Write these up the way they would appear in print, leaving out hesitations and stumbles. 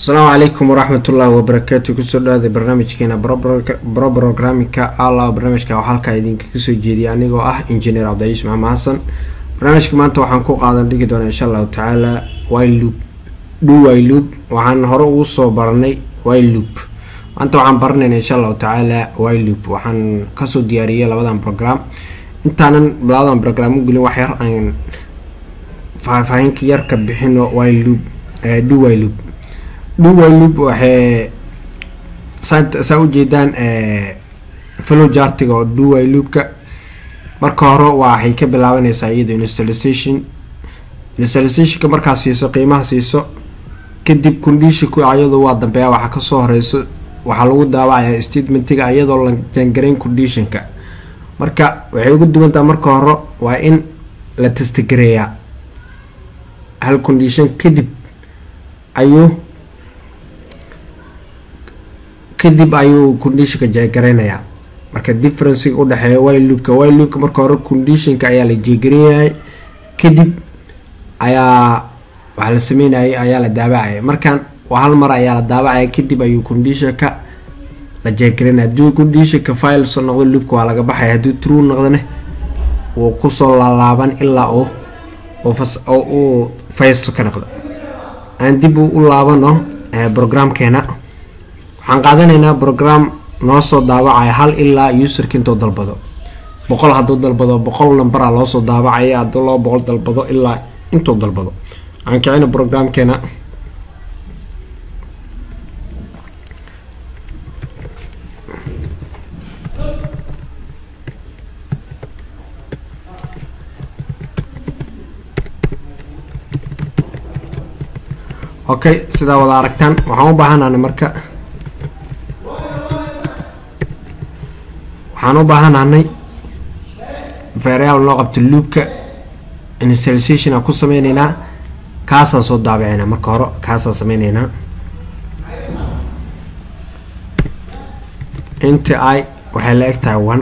السلام عليكم ورحمة الله وبركاته. كسر هذا برنامج كنا برنامج الله برنامج كحالك عيدين كسر جدي يعني جو إنجنير عبد العزيز مع حسن. برنامج كمان تو حنكو قاعدين ديك دون إن شاء الله تعالى وايل لوب وايل لوب وحن هرو وصو برني وايل لوب أنت وحن برني إن شاء الله تعالى وايل لوب وحن كسر ديارية لبعض برنامج أنت أنا بعض برنامج قلنا وحير عن فاهم كي يركب بحنه وايل لوب دو وايل لوب loop waxay saa u jeedaan flow chart-ga oo duway loop-ka marka hore waxay ka bilaabanaysaa iyadoo initialization-ka markaas siiso qiimaha siiso kadib condition-ku ayadoo waa dambeeya waxa ka soo horeyso waxa lagu daawacayaa statement-ga iyadoo la jangareyn condition-ka marka waxay ugu duwantaa marka hore waa in la test gareeyaa hal condition kadib ayuu condition ka jeegareynaya marka difference u dhaxeeyo while loop-ka marka hore condition-ka ayaa la jeegareeyay kadib ayaa waxa la sameeyay ayaa la daabacay markan waa hal mar ayaa la daabacay kadib ayuu condition-ka la jeegareynaa duu condition-ka file soo noqdo loop-ka waa laga baxay hadii true noqdana oo ku soo laalaaban ilaa oo file ka noqdo aan dib u laabano programkeena waxaan qaadanaynaa program noo soo daawacay hal ilaa user-ka intuu dalbado 100 hadduu dalbado 100 number loo soo daawacay hadduu 200 dalbado ilaa intuu dalbado aan kicina programkeena okay sida wada aragtaan waxaan u baahanahay marka waxaan u baahanahay variable loo qabto loop-ka initialization ku sameeynaa kaas soo daabacayna marka hore kaas sameeynaa inta ay waxay la eg tahay 1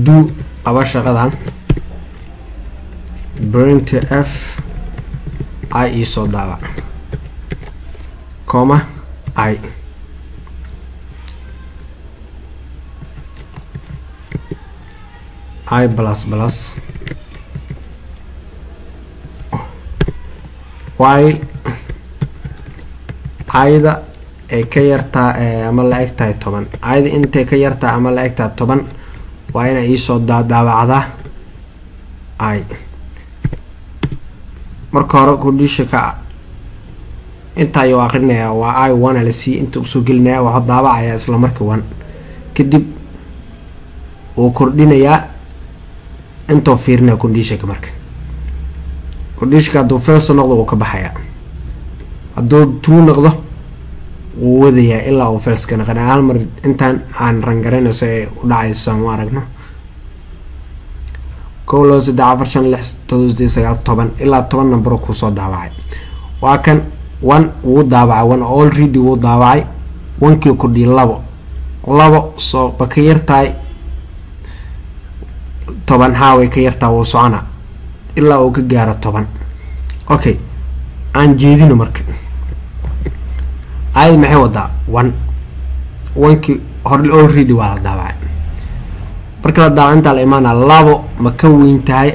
do aba shaqadan printf I soo daabac comma I plus while ayda ay ka yartaa ama la eg tahay 10 ayda intay ka yartaa ama la eg tahay 10 waa in ay soo daabacdaa ay marka hore condition-ka inta ay aqrinaya waa I1 la si inta soo gelinaya waxa daabacaya isla markii 1 kadib oo kordhinaya inta fiirna condition-ka marka condition-ka hadduu false noqdo uu ka baxaya hadduu true noqdo wuu wadaya ilaa uu false ka noqdo hal mar intaan aan rangareyno say u dhacayso ma aragno kowlo 3 ilaa 10 number ku soo daawacay waa kan 1 wuu daawacay 1 already wuu daawacay 1kii ku dhii 2 soo baka yartahay 10 haaway ka yartaa wuu socona ilaa uu ka gaaro 10 okay aan jeedino marka ay maxay wada 1kii hore already waa la daawacay marka la daawacinta la imaana 2 ma ka weyn tahay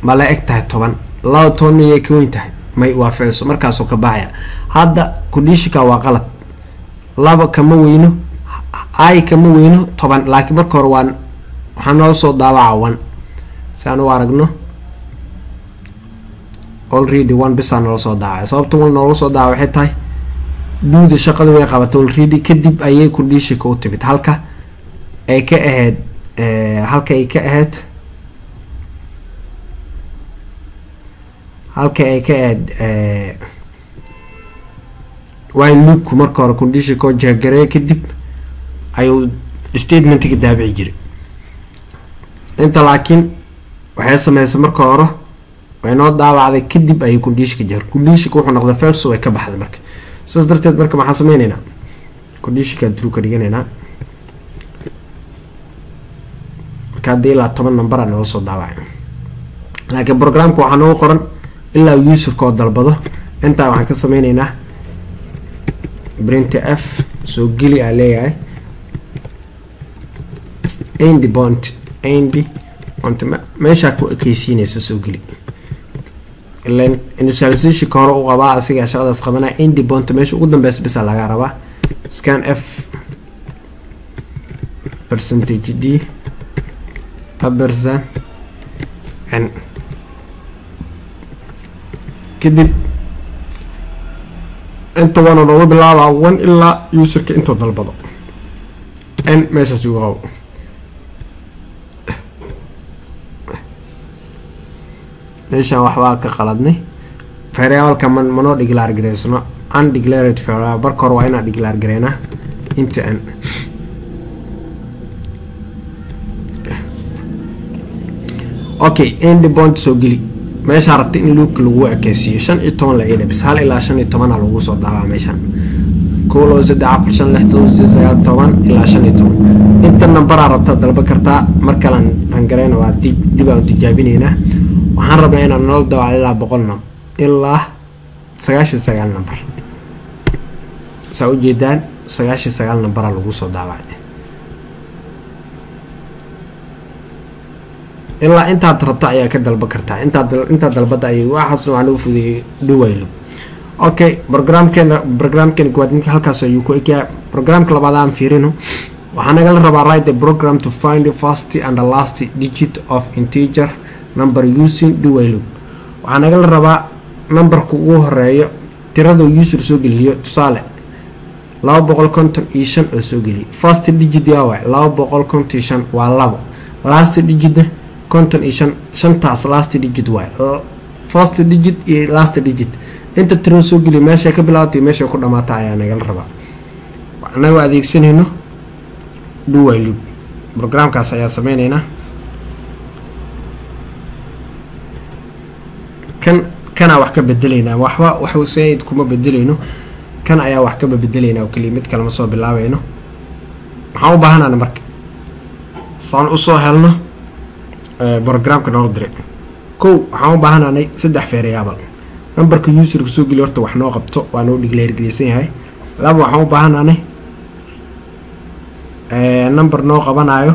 ma la eg tahay 10 2 miyay ka weyn tahay may waa false markaas oo ka baxaya hadda condition-ka waa qalad 2 kama weyno ay kama weyno 10 laakiin marka hore waxaan noo soo daawaca 1 saan u aragno already 1 bisaan noo soo daawacay sababta uu noo soo daawacay waxay tahay duuda shaqada way qabatay already kadib ayay condition-ka u timid halka ay ka ahayd while loop-ku marka hore condition-ka jeegareey kadib ayuu statement-ka daabici jiray inta laakiin waxay sameeyay marka hore way noo daawacday kadib ay condition-ka wuxuu noqday false way ka baxday marka saas darteed marka maxaa sameeynaa condition-ka true ka dhiganayna marka hadii la 10 number aan soo daawacay laakiin programka waxa noo qoran ilaa user-ka dalbado inta waxaan ka sameynaynaa printf soo geli aan leeyahay endpoint meesha ku ekeysiinaysa soo geli ilaan initialization ka hore u qabaa asiga shaqadaas qabanaa endpoint meesha ugu dambeysay bisa laga rabaa scanf %d abersan n kadib inta waan looga bilaabaa 1 ilaa userka inta dalbado n meeshaas ugu qabo meeshaan waxbaa ka qaladnay variable-ka manoo declare gareysano undeclared variable marka hore waa inaan declare gareynaa inta n okay endpoint soo geli meesha rabtay in loop lagu ekeysiyo 15 la ila bis hal ilaa 15 lagu soo daabaa meeshaan koolo 3 4 5 6 7 8 ilaa 15 inta number rabta dalba kartaa marka aan gareyno waa dib aan tijaabinayna waxaan rabaa inaan noo daawo ilaa 100 ilaa 99 number saa u jeedaan 99 number lagu soo daabaa ilaa intaad rabto ayaa ka dalba kartaa intaad dalbada ay waxaasna waa lagu fudeeyay duwaylo okay programkeena kuwaad ninka halkaas ayuu ku ekaa programka labaad aan fiirino waxaan naga rabaa write the program to find the first and the last digit of integer number using duwaylo waxaan naga rabaa numberku ugu horeeyo tirada user soo geliyo tusaale 255 oo soo geliyo first digit yaa waa 255 waa 2 last digit content ishan shantaas last digit way first digit iyo last digit inta tiro soo geli meesha ka bilaawtay meesha ku dhamaata ayaa naga rabaa anagu adeegsanayno do while loop programkaas ayaa sameeynayna kana wax ka bedelayna waxa sayid kuma bedelayno kan ayaa wax ka bedelayna oo kaliya mid kale ma soo bilaabayno waxaan u baahanahay marka saan u soo helno programka noo diray waxaan u baahanahay 3 variable numberka userka soo geli horta wax noo qabto waa noo declare gareysan yahay laba waxaan u baahanahay number noo qabanayo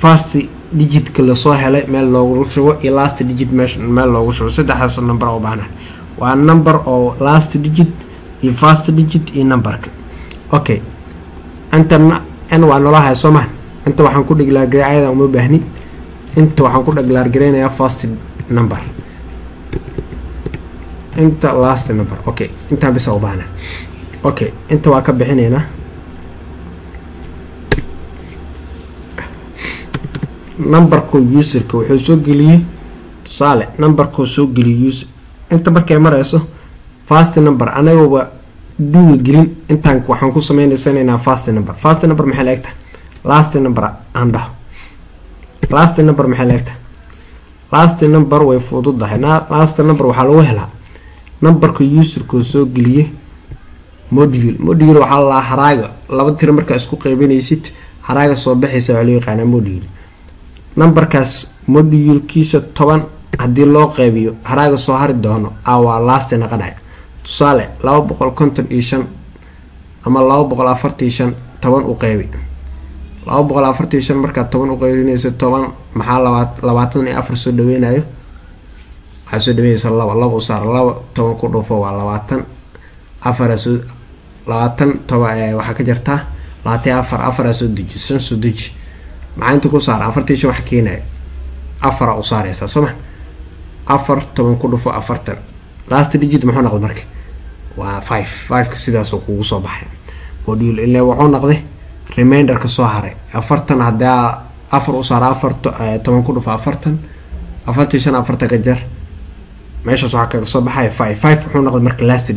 first digit kala soo helay meel loogu shubo iyo last digit meel loogu shubo saddexdaas number u baahanahay waa number oo last digit iyo first digit iyo numberka okay anta waa nolahay Soomaa inta waxaan ku declare gareeyay uma baahni inta waxaan ku declare gareynayaa first number inta last number okay inta bisa u baahna okay inta waa ka bixinayna numberku userka wuxuu soo geliyay tusaale numberku soo geliyay user inta markay marayso first number anaga duwa gelin intaan waxaan ku sameynaysanaa first number maxay leegtahay last number anda last number maxay leegtahay last number way fududahay last number waxa lagu helaa numberka userka soo geliyay module waxa la haraaga laba tiro marka isku qaybinaysid haraaga soo bixaysa waxa loo yaqaan module numberkaas module kiisa 10 hadii loo qaybiyo haraaga soo hari doono waa last naqaday tusaale 255 ama 245 10 u qaybi 245 marka 10 u qaybinayso 10 maxaa 24 soo dhaweynayo waxa soo dhaweeyay laba u saar 10 ku dhufo waa 20 afar soo 20 toba waxa ka jirta 24 soo dejisan soo deji maxaa inta ku saar 40 wax keenay afar u saaraysa Soomaa 10 ku dhufo 40 last digit maxaa noqday marka waa 5 sidaas oo kugu soo baxay module ilaa wuxuu noqday remainder ka soo haray 40 hadaa afar u saar 10 ku dhufo 40 40 ka jar meesha soo ka soo baxay 5 wuxuu noqday marka last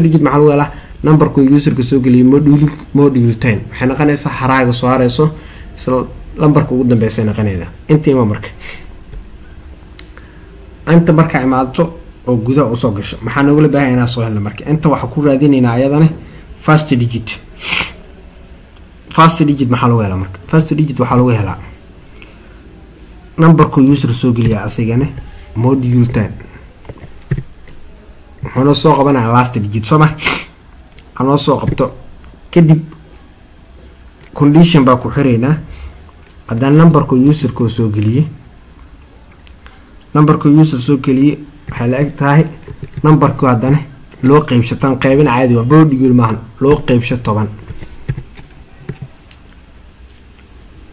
digit maxaa lagu helaa numberku userka soo geliyay module 10 waxay noqonaysaa haraaga soo harayso isla numberka ugu dambeysay noqonayda intii ma marka anta marka imaado oo gudaha u soo gasho maxaa nagu baahan inaan soo helno marka inta waxa ku raadinaynaa ayadana first digit maxaa lagu helaa marka first digit waxa lagu helaa numberku user soo geliya asigana module 10 wuxuuna soo qabanaya last digit soo ma anoo soo qabto kadib condition baa ku xireynaa haddaan numberka userka soo geliyey numberka user soo geliyey waxay la eg tahay numberku haddana loo qaybsatan qaybin caadi waa bodigul maahan loo qaybsho 10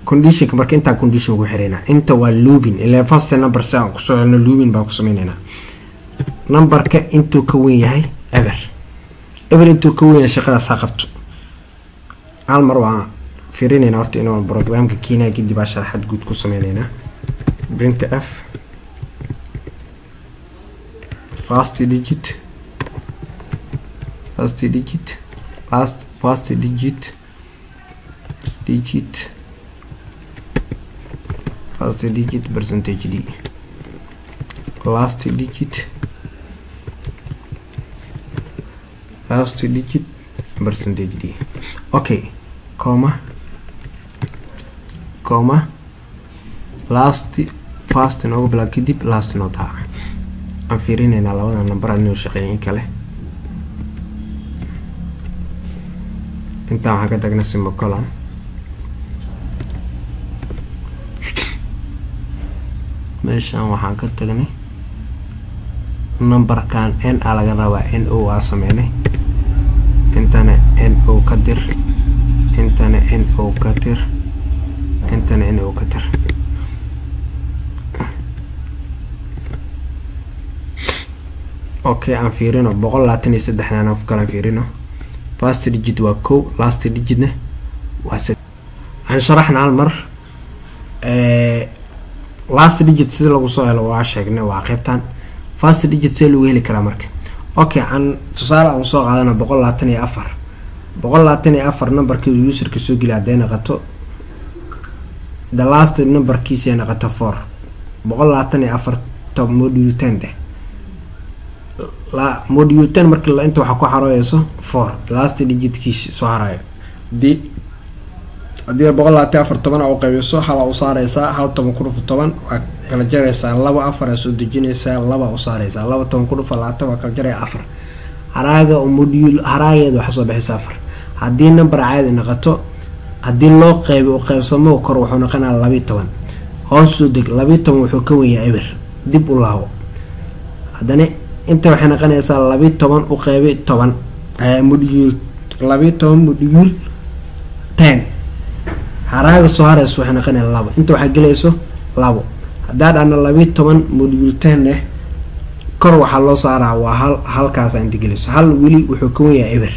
condition marka inta condition ugu xireynaa inta waa looping ilaa first number saa ku soo helno looping baa ku sameeynaa numberka intuu ka weyn yahay ever intuu ka weyn yahay shaqada saa qabto hal mar waa fiirinayna horta inuu programka kiina gidi baa sharaxad guud ku sameeynaa printf first digit first digit first digit percentage d last digit percentage d okay comma last first noogu bilaa kadib last noo taa aan fiirinayna labada number aan shaqeeyay kale inta waxa ka tagna simple column meeshaan waxaan ka tagnay numberkan n laga rabaa no waa sameynay intana no ka dir intana no ka dir intana no ka dir okay aan fiirino 123 aan of kala fiirino first digit waa 2 last digit ne waa 6 aan sharaxna hal mar last digit sida lagu soo helo waa sheegnay waa qaybtan first digit sida lagu heli karaa marka okay aan tusaale aan soo qaadana 124 numberka userka soo geli haday naqato the last number kiisa naqato 4 124 module 10 la module 10 markii la inta waxa ku xarooyso 4 last digit kiisa soo harayo di hadii 124 oo qaybiso hala u saaraysa hal 10 ku dhufo 10 waa kala jaraysa 2 4 soo dejinaysa 2 u saaraysa 2 10 ku dhufo 2 waa kala jaray 4 haraaga oo module haraageedu waxa soo bixisa 4 hadii number caadi noqoto hadii loo qaybo oo qaybsamo kor wuxuu noqonaa 12 hoos soo deg 12 wuxuu ka weyn yahay eber dib u laawo hadana inta waxay noqonaysaa 12 u qaybi 10 module 12 module 10 haraaga soo harayso waxay noqonaysaa 2 inta waxa galayso 2 hadaa dhana 12 module 10 kor waxa loo saaraa waa halkaas aan digilayso hal wili wuxuu ka weyn yahay eber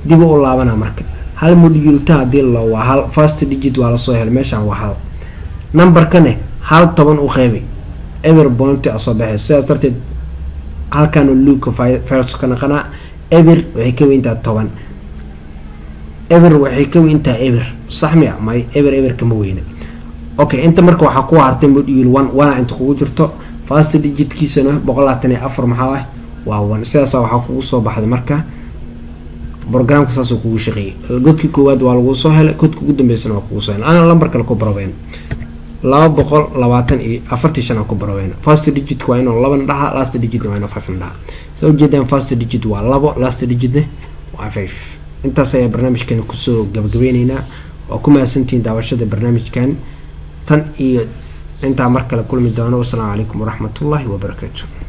dib u laabana marka hal module 10 hadii loo waa hal first digit waa la soo helay meeshan waa hal number kane hal 10 u qaybi eber point asoo baxay sidaas darteed halkan loop first kana qana eber waxay ka weyntaa 10 eber waxay ka weyntaa eber صح miya may eber kama weyna okay inta marka waxa ku hartay module 1 wana inta kugu jirto first digit kiisana 124 maxaa ah waa 1 sidaas waxa kugu soo baxday marka programka saas uu kugu shaqeeyay godki koowaad waa lagu soo helay godki ugu dambeysana waa kugu soo helay aan lambar kale ku baraweyn 224 ku baraweyn first digit waa inuu 2 dhaha last digit waa inuu 5 dhaha soo jeedaan first digit waa 2 last digit waa 5 intaas ay barnaamijkan ku soo gabagabeynayna oo ku maasantiin daawashada barnaamijkan tan iyo inta mar kale kulmi doono. Wassalaamu calaykum waraxmatullaahi wabarakaatuh.